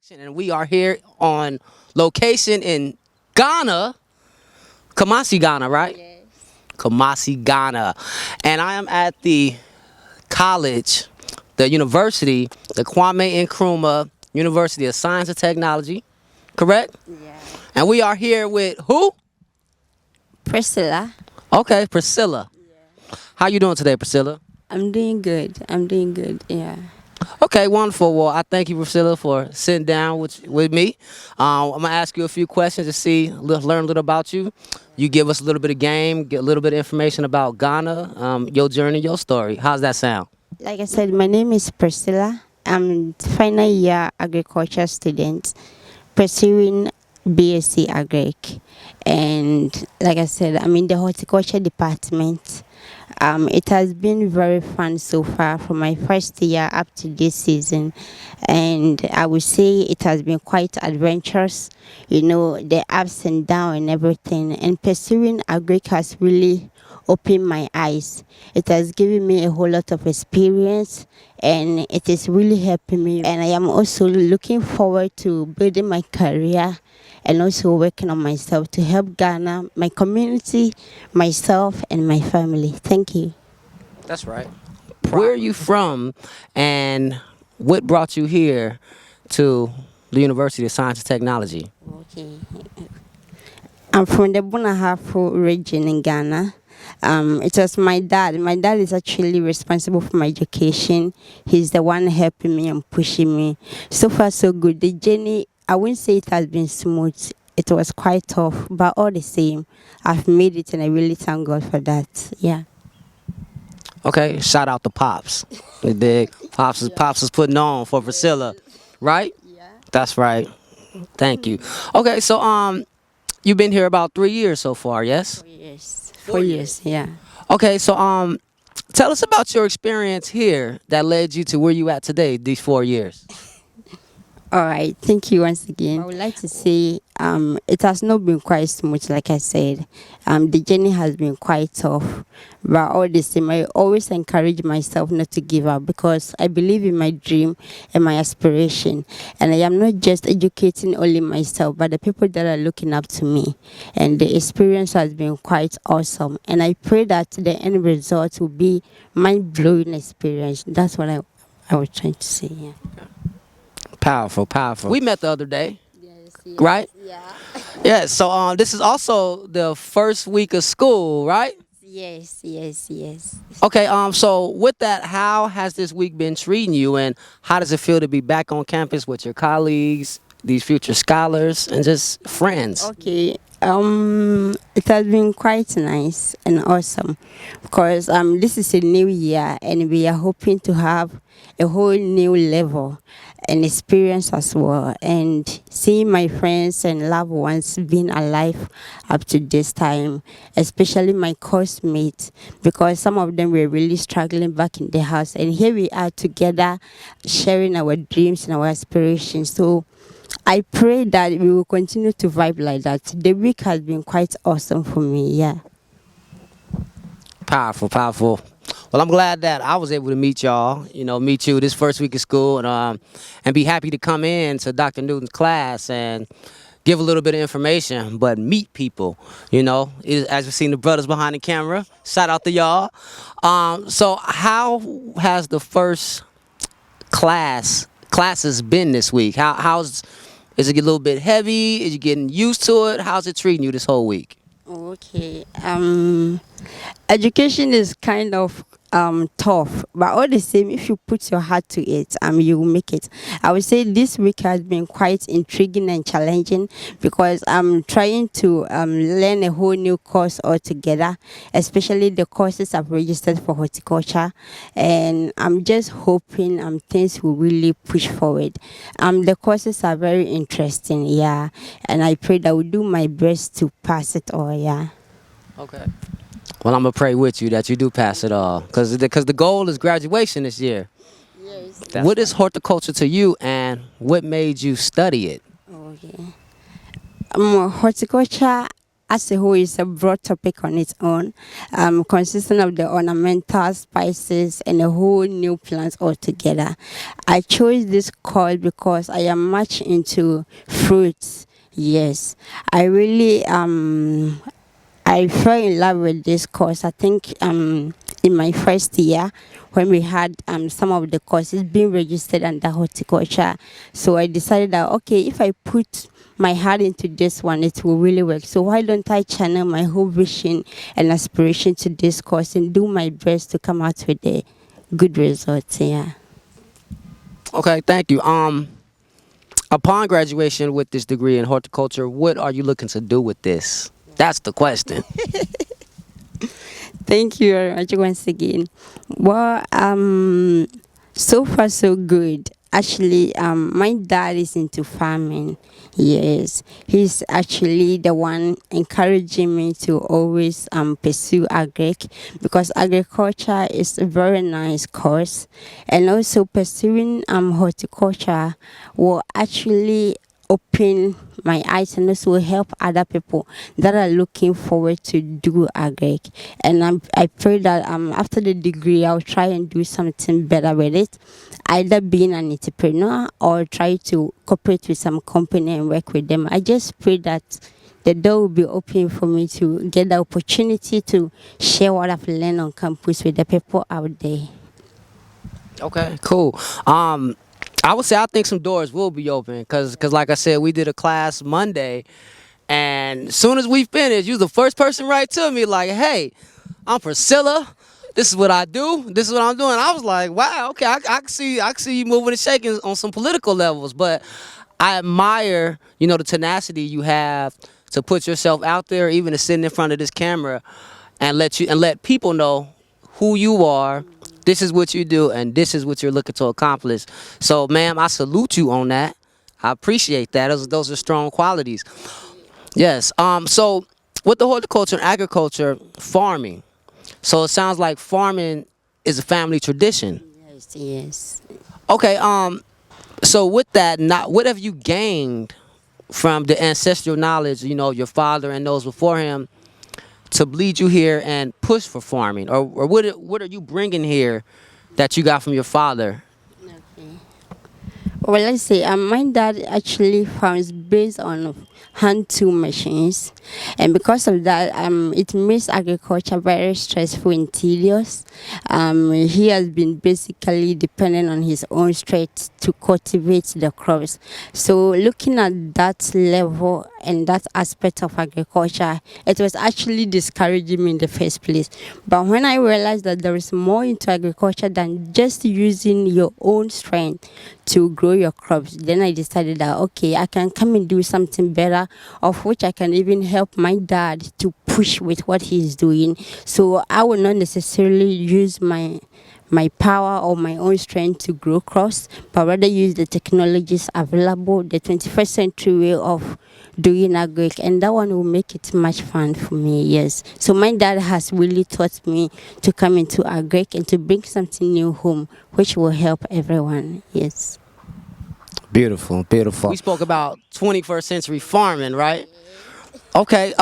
And we are here on location in Ghana, Kumasi, Ghana, right? Yes. Kumasi, Ghana. And I am at the college, the university, the Kwame Nkrumah University of Science and Technology, correct? Yeah. And we are here with who? Priscilla. Okay, Priscilla. How you doing today, Priscilla? I'm doing good. I'm doing good. Yeah. Okay, wonderful. Well, I thank you, Priscilla, for sitting down with me. I'm gonna ask you a few questions to see, learn a little about you. You give us a little bit of game, get a little bit of information about Ghana, your journey, your story. How's that sound? Like I said, my name is Priscilla. I'm final year agriculture student pursuing BSc Agric. And like I said, I'm in the horticulture department. It has been very fun so far from my first year up to this season. And I would say it has been quite adventurous, the ups and downs and everything. And pursuing agric has really opened my eyes. It has given me a whole lot of experience and it is really helping me. And I am also looking forward to building my career and also working on myself to help Ghana, my community, myself, and my family. Thank you. That's right. Where are you from, and what brought you here to the University of Science and Technology? Okay. I'm from the Bunahafo region in Ghana. It was my dad. My dad is actually responsible for my education. He's the one helping me and pushing me. So far, so good. The journey, I wouldn't say it has been smooth. It was quite tough, but all the same, I've made it and I really thank God for that. Yeah. Okay, shout out to Pops. You dig? Pops is putting on for Priscilla, right? Yeah. That's right. Thank you. Okay, so you've been here about 3 years so far, yes? 4 years. 4 years, yeah. Okay, so tell us about your experience here that led you to where you at today, these 4 years. All right, thank you once again. I would like to say it has not been quite smooth, like I said. The journey has been quite tough, but all the same, I always encourage myself not to give up because I believe in my dream and my aspiration. And I am not just educating only myself, but the people that are looking up to me. And the experience has been quite awesome. And I pray that the end result will be mind-blowing experience. That's what I was trying to say, yeah. Powerful, powerful. We met the other day, Yes, right? Yeah. Yeah, so this is also the first week of school, right? Yes. Okay, so with that, how has this week been treating you, and how does it feel to be back on campus with your colleagues, these future scholars, and just friends? Okay. It has been quite nice and awesome because this is a new year and we are hoping to have a whole new level and experience as well. And seeing my friends and loved ones being alive up to this time, especially my course mates, because some of them were really struggling back in the house. And here we are together sharing our dreams and our aspirations. So I pray that we will continue to vibe like that. The week has been quite awesome for me, yeah. Powerful, powerful. Well, I'm glad that I was able to meet y'all, meet you this first week of school, and be happy to come in to Dr. Newton's class and give a little bit of information, but meet people, as you've seen the brothers behind the camera. Shout out to y'all. So how has the first classes been this week? Is it a little bit heavy? Is you getting used to it? How's it treating you this whole week? Okay. Education is kind of tough, but all the same, if you put your heart to it, you will make it. I would say this week has been quite intriguing and challenging because I'm trying to learn a whole new course altogether, especially the courses I've registered for horticulture, and I'm just hoping things will really push forward. The courses are very interesting, yeah, and I pray that I will do my best to pass it all, yeah. Okay. Well, I'm going to pray with you that you do pass it all. Because the goal is graduation this year. Yes. What is horticulture to you, and what made you study it? Okay. Horticulture as a whole is a broad topic on its own, consisting of the ornamental spices and a whole new plants altogether. I chose this course because I am much into fruits. Yes, I really I fell in love with this course. I think in my first year when we had some of the courses being registered under horticulture. So I decided that okay, if I put my heart into this one, it will really work. So why don't I channel my whole vision and aspiration to this course and do my best to come out with a good results? Yeah. Okay, thank you. Upon graduation with this degree in horticulture, what are you looking to do with this? That's the question. Thank you very much once again. Well, so far so good. Actually, my dad is into farming. Yes, he's actually the one encouraging me to always pursue agric because agriculture is a very nice course, and also pursuing horticulture will actually open my eyes and also help other people that are looking forward to do agric. And I pray that after the degree I'll try and do something better with it, either being an entrepreneur or try to cooperate with some company and work with them. I just pray that the door will be open for me to get the opportunity to share what I've learned on campus with the people out there. Okay, cool. I would say I think some doors will be open because like I said, we did a class Monday, and as soon as we finished, you was the first person right to me like, "Hey, I'm Priscilla. This is what I do. This is what I'm doing." I was like, "Wow, okay, I can see you moving and shaking on some political levels." But I admire, the tenacity you have to put yourself out there, even to sit in front of this camera, and let people know who you are. This is what you do, and this is what you're looking to accomplish. So, ma'am, I salute you on that. I appreciate that. Those are strong qualities. Yes. So, with the horticulture and agriculture, farming. So it sounds like farming is a family tradition. Yes, yes. Okay. So with that, what have you gained from the ancestral knowledge, your father and those before him, to lead you here and push for farming, or what are you bringing here that you got from your father? Okay. Well, let's say my dad actually farms based on hand tool machines, and because of that, it makes agriculture very stressful and tedious. He has been basically dependent on his own strength to cultivate the crops. So, looking at that level and that aspect of agriculture, it was actually discouraging me in the first place. But when I realized that there is more into agriculture than just using your own strength to grow your crops, then I decided that okay, I can come and do something better, of which I can even help my dad to push with what he's doing. So I will not necessarily use my power or my own strength to grow crops, but rather use the technologies available, the 21st century way of doing agric, and that one will make it much fun for me. Yes. So my dad has really taught me to come into agric and to bring something new home, which will help everyone. Yes. Beautiful, beautiful. We spoke about 21st century farming, right? Okay.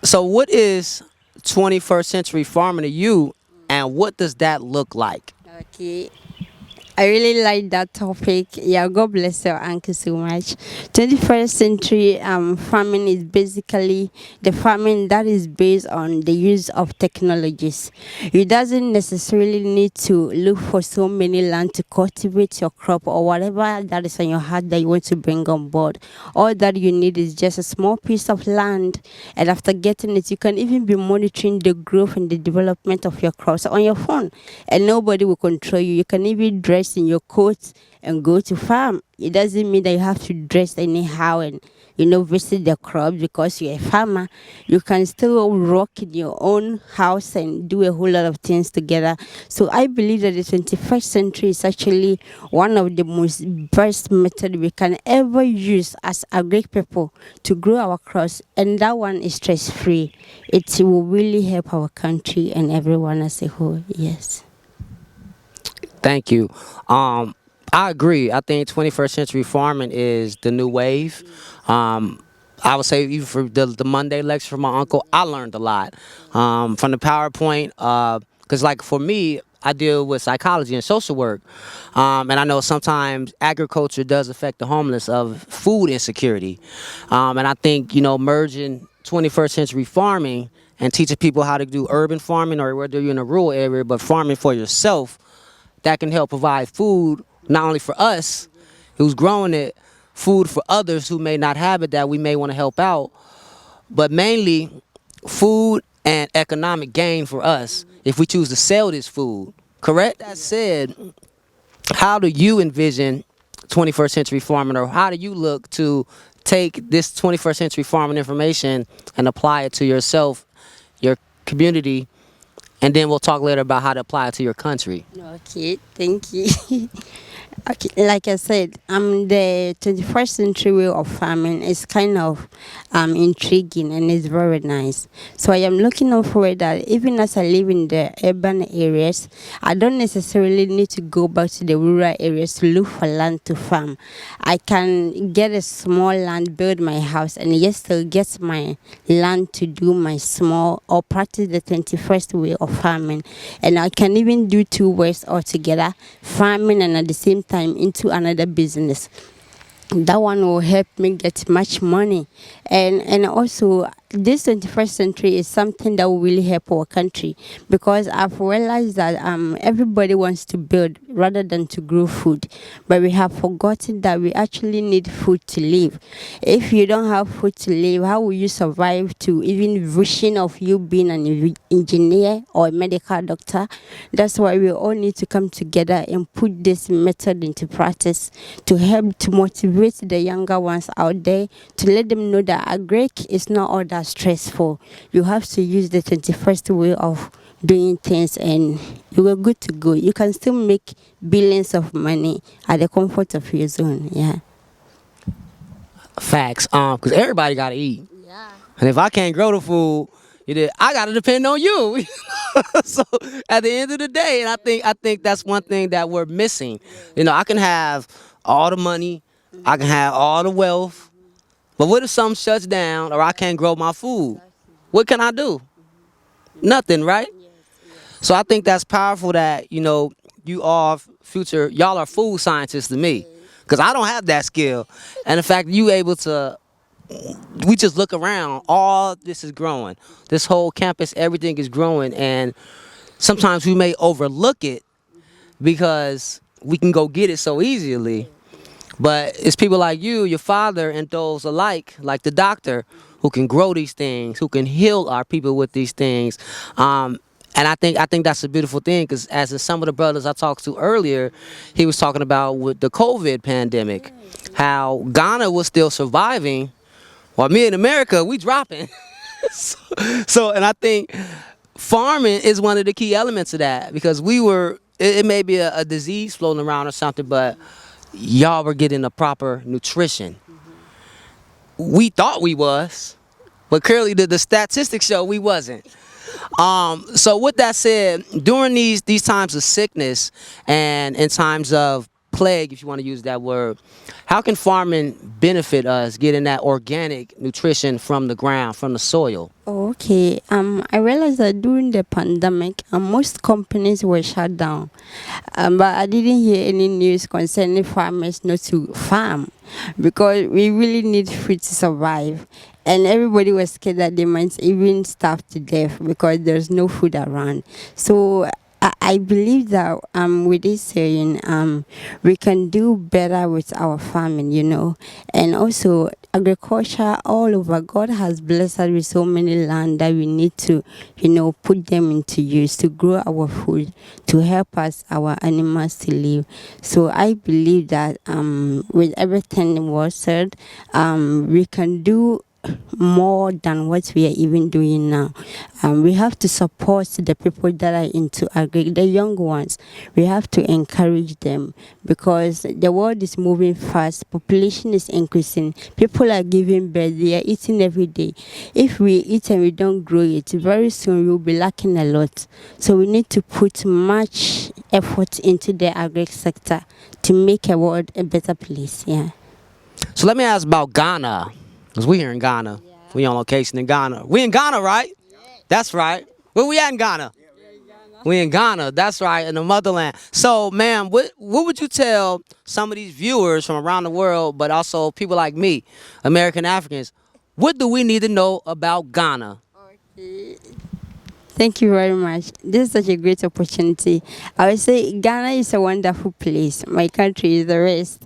So what is 21st century farming to you, and what does that look like? Okay. I really like that topic. Yeah, God bless your uncle so much. 21st century farming is basically the farming that is based on the use of technologies. You doesn't necessarily need to look for so many land to cultivate your crop or whatever that is on your heart that you want to bring on board. All that you need is just a small piece of land, and after getting it, you can even be monitoring the growth and the development of your crops on your phone, and nobody will control you. You can even dress in your coat and go to farm. It doesn't mean that you have to dress anyhow and visit the crops because you're a farmer. You can still rock in your own house and do a whole lot of things together. So I believe that the 21st century is actually one of the most best method we can ever use as agric people to grow our crops, and that one is stress free. It will really help our country and everyone as a whole. Yes. Thank you. I agree. I think 21st century farming is the new wave. I would say even for the Monday lecture from my uncle, I learned a lot from the PowerPoint. Because like for me, I deal with psychology and social work, and I know sometimes agriculture does affect the homeless of food insecurity, and I think merging 21st century farming and teaching people how to do urban farming or whether you're in a rural area, but farming for yourself, that can help provide food not only for us who's growing it, food for others who may not have it that we may want to help out, but mainly food and economic gain for us if we choose to sell this food. Correct? That said, how do you envision 21st century farming, or how do you look to take this 21st century farming information and apply it to yourself, your community, and then we'll talk later about how to apply it to your country? Okay, thank you. Okay, like I said, the 21st century way of farming is kind of intriguing and it's very nice. So I am looking out for it that even as I live in the urban areas, I don't necessarily need to go back to the rural areas to look for land to farm. I can get a small land, build my house, and yet still get my land to do my small or practice the 21st way of farming. And I can even do two ways altogether, farming and at the same time into another business. That one will help me get much money, and also this 21st century is something that will really help our country, because I've realized that everybody wants to build rather than to grow food, but we have forgotten that we actually need food to live. If you don't have food to live, how will you survive to even vision of you being an engineer or a medical doctor? That's why we all need to come together and put this method into practice to help to motivate the younger ones out there, to let them know that agric is not all that stressful. You have to use the 21st way of doing things and you are good to go. You can still make billions of money at the comfort of your zone. Yeah. Facts. Because everybody got to eat. Yeah. And if I can't grow the food, I gotta depend on you. So at the end of the day, and I think that's one thing that we're missing. I can have all the money, I can have all the wealth, but what if something shuts down or I can't grow my food? What can I do? Nothing, right? So I think that's powerful that you all future y'all are food scientists to me, because I don't have that skill, and the fact that you able to. We just look around, all this is growing. This whole campus, everything is growing, and sometimes we may overlook it because we can go get it so easily. But it's people like you, your father, and those alike, like the doctor, who can grow these things, who can heal our people with these things. And I think that's a beautiful thing, because as in some of the brothers I talked to earlier, he was talking about with the COVID pandemic, how Ghana was still surviving, while me in America, we dropping. so, and I think farming is one of the key elements of that, because it may be a disease floating around or something, but y'all were getting the proper nutrition. We thought we was, but clearly the statistics show we wasn't. So with that said, during these times of sickness and in times of plague, if you want to use that word, how can farming benefit us getting that organic nutrition from the ground, from the soil? Okay. I realized that during the pandemic, most companies were shut down. But I didn't hear any news concerning farmers not to farm, because we really need food to survive. And everybody was scared that they might even starve to death because there's no food around. So I believe that with this saying, we can do better with our farming, and also agriculture all over. God has blessed us with so many land that we need to, put them into use to grow our food, to help us, our animals to live. So I believe that with everything was said, we can do more than what we are even doing now. We have to support the people that are into agri, the young ones. We have to encourage them, because the world is moving fast. Population is increasing. People are giving birth. They are eating every day. If we eat and we don't grow it, very soon we will be lacking a lot. So we need to put much effort into the agri sector to make a world a better place. Yeah. So let me ask about Ghana. Cause we here in Ghana. We on location in Ghana. We in Ghana, right? That's right. Where we at in Ghana? We in Ghana. That's right, in the motherland. So, ma'am, what would you tell some of these viewers from around the world, but also people like me, American Africans? What do we need to know about Ghana? Thank you very much. This is such a great opportunity. I would say Ghana is a wonderful place. My country is the rest.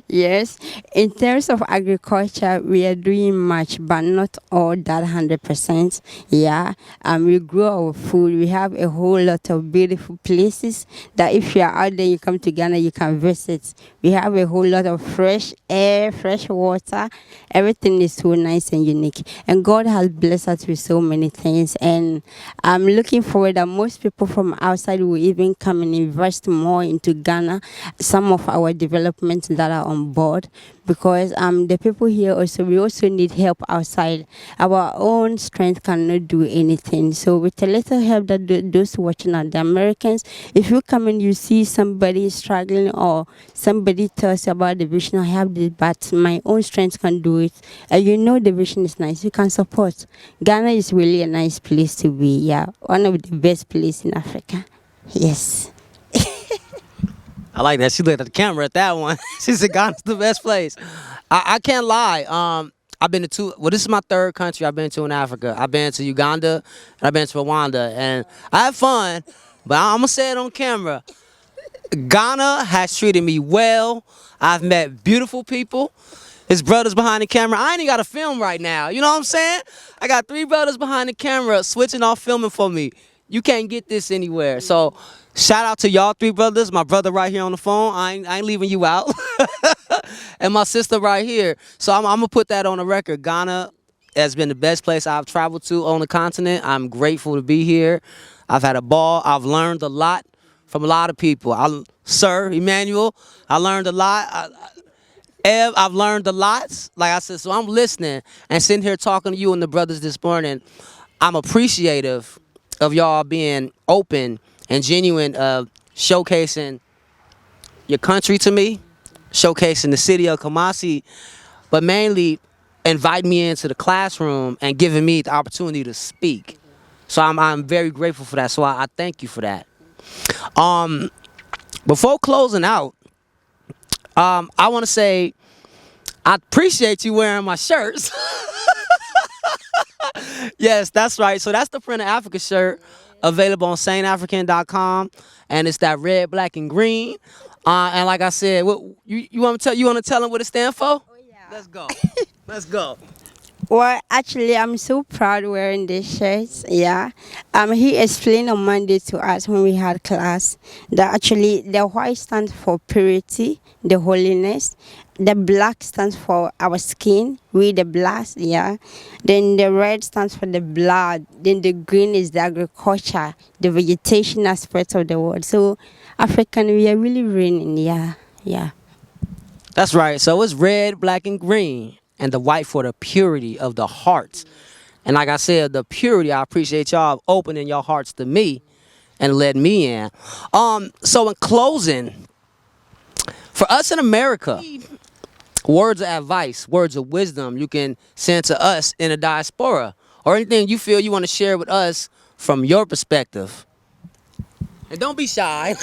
Yes, in terms of agriculture, we are doing much, but not all that 100%. Yeah, we grow our food. We have a whole lot of beautiful places that if you are out there, you come to Ghana, you can visit. We have a whole lot of fresh air, fresh water. Everything is so nice and unique. And God has blessed us with so many things. And I'm looking forward that most people from outside will even come and invest more into Ghana, some of our developments that are on board, because the people here also, we also need help outside. Our own strength cannot do anything. So with a little help that those watching are the Americans, if you come and you see somebody struggling or somebody tells you about the vision, I have this, but my own strength can do it, and you know the vision is nice, you can support. Ghana is really a nice place to be. Yeah, one of the best places in Africa. Yes. I like that. She looked at the camera at that one. She said Ghana's the best place. I can't lie. I've been to two. Well, this is my third country I've been to in Africa. I've been to Uganda and I've been to Rwanda, and I had fun. But I'm gonna say it on camera. Ghana has treated me well. I've met beautiful people. His brothers behind the camera. I ain't even got to film right now. You know what I'm saying? I got 3 brothers behind the camera switching off filming for me. You can't get this anywhere. So shout out to y'all 3 brothers. My brother right here on the phone. I ain't leaving you out. And my sister right here. So I'm going to put that on the record. Ghana has been the best place I've traveled to on the continent. I'm grateful to be here. I've had a ball. I've learned a lot from a lot of people. Sir Emmanuel, I learned a lot. Ev, I've learned a lot. Like I said, so I'm listening and sitting here talking to you and the brothers this morning. I'm appreciative of y'all being open and genuine, showcasing your country to me, showcasing the city of Kumasi, but mainly inviting me into the classroom and giving me the opportunity to speak. So I'm very grateful for that. So I thank you for that. Before closing out, I want to say I appreciate you wearing my shirts. Yes, that's right. So that's the Print of Africa shirt, available on saneafrikan.com, and it's that red, black, and green. And like I said, what you want to tell them what it stands for? Oh, yeah. Let's go. Let's go. Well, actually, I'm so proud wearing this shirt. Yeah. He explained on Monday to us when we had class that actually the white stands for purity, the holiness. The black stands for our skin, we the black, yeah. Then the red stands for the blood. Then the green is the agriculture, the vegetation aspect of the world. So, African, we are really raining, yeah, yeah. That's right. So it's red, black, and green, and the white for the purity of the heart. And like I said, the purity, I appreciate y'all opening your hearts to me and letting me in. So in closing, for us in America, words of advice, words of wisdom you can send to us in the diaspora, or anything you feel you want to share with us from your perspective. And don't be shy.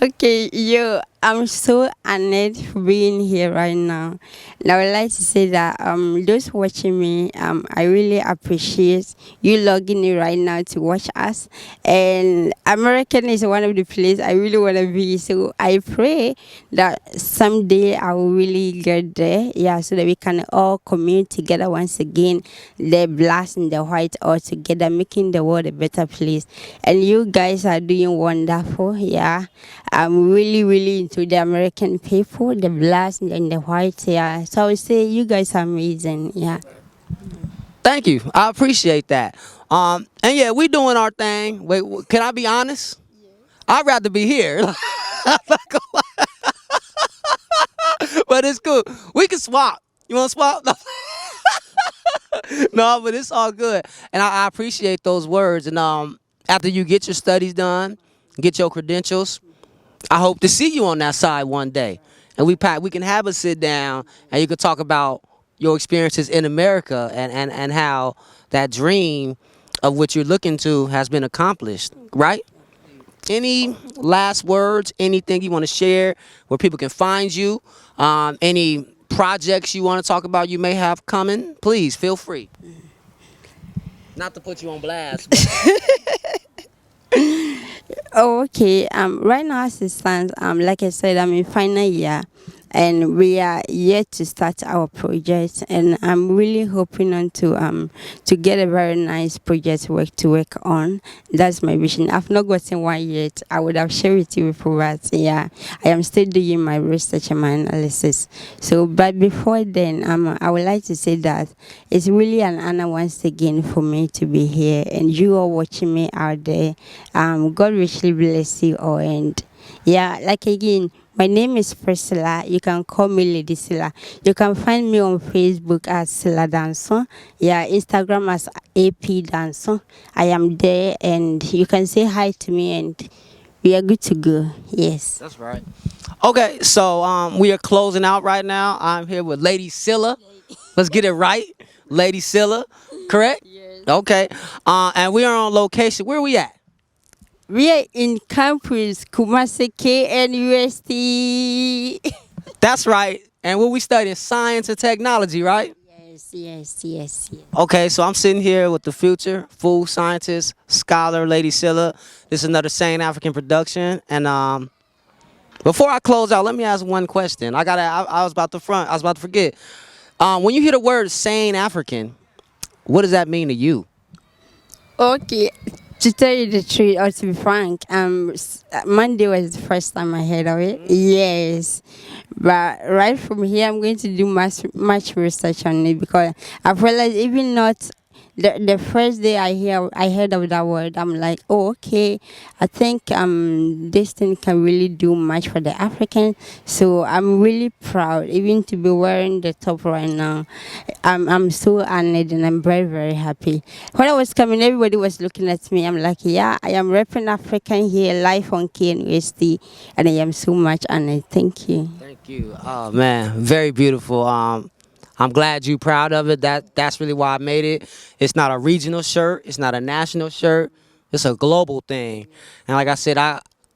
Okay, I'm so honored for being here right now. And I would like to say that those watching me, I really appreciate you logging in right now to watch us. And American is one of the places I really want to be. So I pray that someday I will really get there, yeah, so that we can all commune together once again, the black and the white all together, making the world a better place. And you guys are doing wonderful, yeah. I'm really, really into the American people, the black and the white, yeah. So I would say you guys are amazing, yeah. Thank you. I appreciate that. And yeah, we doing our thing. Wait, can I be honest? Yeah. I'd rather be here. But it's cool. We can swap. You want to swap? No. No, but it's all good. And I appreciate those words. And after you get your studies done, get your credentials, I hope to see you on that side one day. and we can have a sit down, and you can talk about your experiences in America and how that dream of what you're looking to has been accomplished, right? Any last words, anything you want to share where people can find you, any projects you want to talk about you may have coming, please feel free. Not to put you on blast, but Oh, okay. Right now, as it stands, like I said, I'm in final year, and we are yet to start our project. And I'm really hoping on to get a very nice project to work on. That's my vision. I've not gotten one yet. I would have shared with you before, but yeah, I am still doing my research and my analysis. So, but before then, I would like to say that it's really an honor once again for me to be here, and you are watching me out there. God richly bless you all. And yeah, like again, my name is Priscilla. You can call me Lady Silla. You can find me on Facebook as Silla Danson. Yeah, Instagram as AP Danson. I am there, and you can say hi to me, and we are good to go. Yes. that's right. Okay, so we are closing out right now. I'm here with Lady Silla. Let's get it right, Lady Silla. Correct? Yes. Okay. And we are on location. Where are we at? We are in campus Kumasi KNUST. That's right. And what we studying? Science and technology, right? Yes. Okay, so I'm sitting here with the future food scientist, scholar, Lady Silla. This is another Sane African production. And before I close out, let me ask one question. I was about to forget. When you hear the word Sane African, what does that mean to you? Okay, to tell you the truth, or to be frank, Monday was the first time I heard of it. Yes, but right from here, I'm going to do much research on it, because I've realized even not the first day I heard of that word, I'm like, oh, okay, I think this thing can really do much for the African. So I'm really proud even to be wearing the top right now. I'm so honored, and I'm very happy. When I was coming, everybody was looking at me. I'm like, yeah, I am repping African here live on KNUST, and I am so much honored. Thank you. Thank you. Oh man, very beautiful. I'm glad you're proud of it. That's really why I made it. It's not a regional shirt. It's not a national shirt. It's a global thing. And like I said,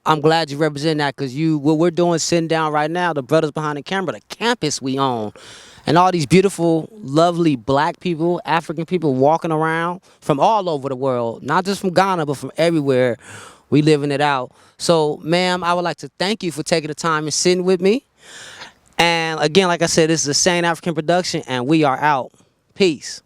I'm glad you represent that, because what we're doing sitting down right now, the brothers behind the camera, the campus we own, and all these beautiful, lovely black people, African people walking around from all over the world, not just from Ghana, but from everywhere. We living it out. So, ma'am, I would like to thank you for taking the time and sitting with me. And again, like I said, this is a Sane African production, and we are out. Peace.